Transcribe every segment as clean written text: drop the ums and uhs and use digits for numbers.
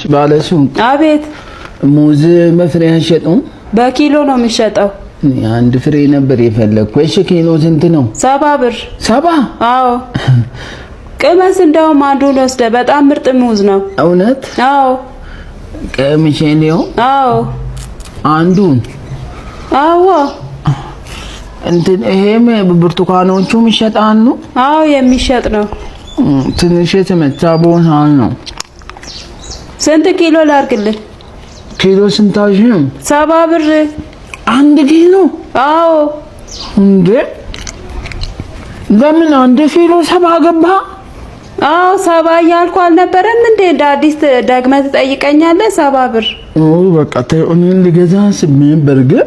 ባለሱቅ አቤት ሙዝ በፍሬ አይሸጡም? በኪሎ ነው የሚሸጠው። አንድ ፍሬ ነበር የፈለኩ። እሺ ኪሎ ስንት ነው? 70 ብር። 70? አዎ ቅመስ እንደውም አንዱን ወስደህ በጣም ምርጥ ሙዝ ነው። እውነት? አዎ ቀምሼ ነው? አዎ አንዱን? አዎ እንትን ይሄም ብርቱካኖቹም ይሸጣሉ? አዎ የሚሸጥ ነው። ትንሽ የተመታ ቦታ ነው። ስንት ኪሎ ላድርግልህ? ኪሎ ስንት አልሽኝ? 70 ብር። አንድ ኪሎ? አዎ እንዴ ለምን አንድ ኪሎ 70 ገባ? አዎ 70 እያልኩ አልነበረም እንዴ? እንደ አዲስ ደግመህ ትጠይቀኛለህ? 70 ብር። በቃ ተይው፣ እኔን ልገዛ ስሜ በርግጥ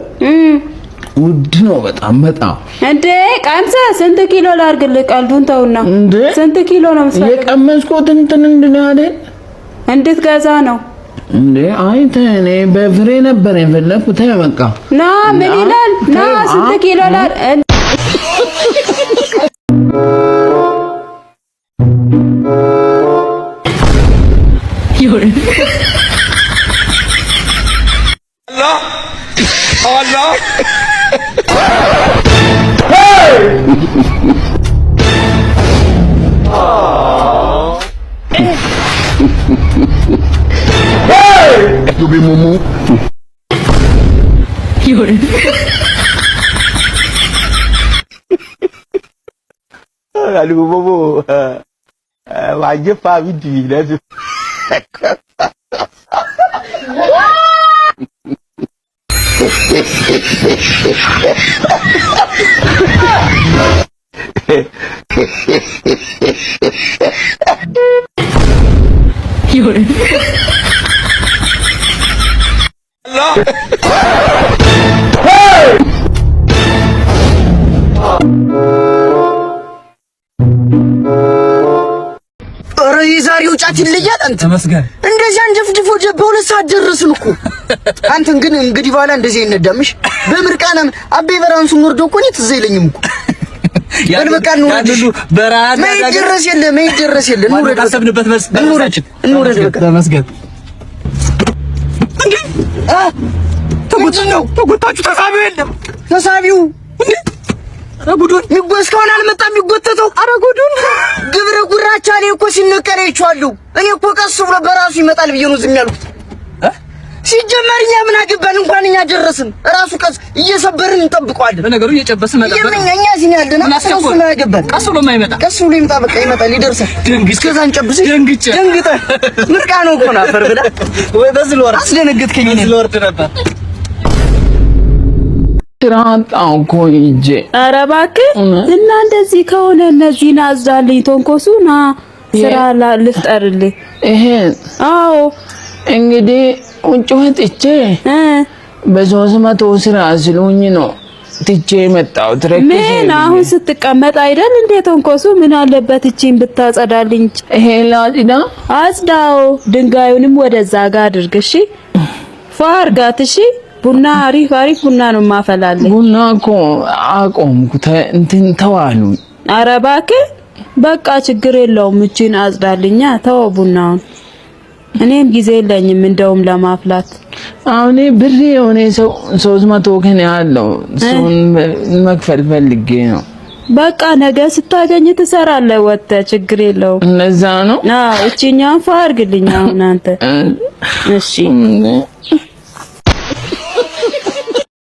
ውድ ነው በጣም በጣም። እንዴ ቀምሰህ ስንት ኪሎ ላድርግልህ? ቀልዱን ተውና ስንት ኪሎ ነው የምትፈልገው? የቀመስኩት እንትን እንድናለን እንድትገዛ ነው እንዴ? አይ እኔ በፍሬ ነበር የፈለኩት። ተይ በቃ ና። ምን ይላል? ና ስንት ኪሎ ላር Allah Tu bi mumu Yun Aduh mumu wajib pa video dah tu Yun Allah ዛሬው ጫት ይለያል። አንተ ተመስገን እንደዚህ አንጀፍድፎ በሁለት ሰዓት ደረስን እኮ። አንተን ግን እንግዲህ ባላ እንደዚህ ይነዳምሽ በምርቃናም አቤ በራንሱን ወርዶ እኮ ነው ትዝ አይለኝም እኮ ያን በቃ ነው በራና ማይደረስ የለ ነው ታሰብንበት መልስ እንውረድ በቃ ተመስገን። ተጎታችሁ ተሳቢው የለም ተሳቢው እንዴ አጉዱን ይጎስካውን አልመጣም ይጎተተው። አረ ጉዱን ግብረ ጉራቻ ላይ እኮ ሲነቀር አይቻለሁ። እኔ እኮ ቀስ ብሎ በራሱ ይመጣል ብዬ ነው ዝም ያልኩት። ሲጀመር እኛ ምን አገባን? እንኳን እኛ ደረስን ራሱ ቀስ እየሰበርን እንጠብቀዋለን። በነገሩ እየጨበሰ መጣ። እኛ እዚህ ያለና ቀስ ብሎ ያገባል። ቀስ ብሎ ማይመጣ ቀስ ብሎ ይመጣ። በቃ ይመጣል ይደርሳል። እስከዛን ጨብስ ደንግጠ ምርቃ ነው እኮ ነው አፈር ብላ ወይ በዝል ወር አስደነገጥከኝ። በዝል ወርድ ነበር ትራንጣው ኮይጄ ኧረ እባክህ እና እንደዚህ ከሆነ እነዚህን አዛልኝ ተንኮሱና ስራ ልፍጠርልህ። ይሄ አዎ እንግዲህ ቁጭ ወጥቼ በ300 ስራ ሲሉኝ ነው ትቼ መጣው። ምን አሁን ስትቀመጥ አይደል እንዴ ተንኮሱ? ምን አለበት እቺን ብታጸዳልኝ? ይሄ ላጽዳ? አጽዳው። ድንጋዩንም ወደዛ ጋር አድርግ እሺ። ፋርጋት እሺ። ቡና አሪፍ ቡና ነው ማፈላለኝ። ቡና እኮ አቆምኩ እንትን ተዋሉ። ኧረ እባክህ በቃ ችግር የለውም። እቺን አጽዳልኛ ተው ቡናውን። እኔም ጊዜ የለኝም እንደውም ለማፍላት። አሁን ብር የሆነ 300 ከነ ያለው እሱን መክፈል ፈልጌ ነው። በቃ ነገ ስታገኝ ትሰራለህ ወጥተህ ችግር የለውም። እነዛ ነው። እቺኛን ፋርግልኝ አሁን አንተ እሺ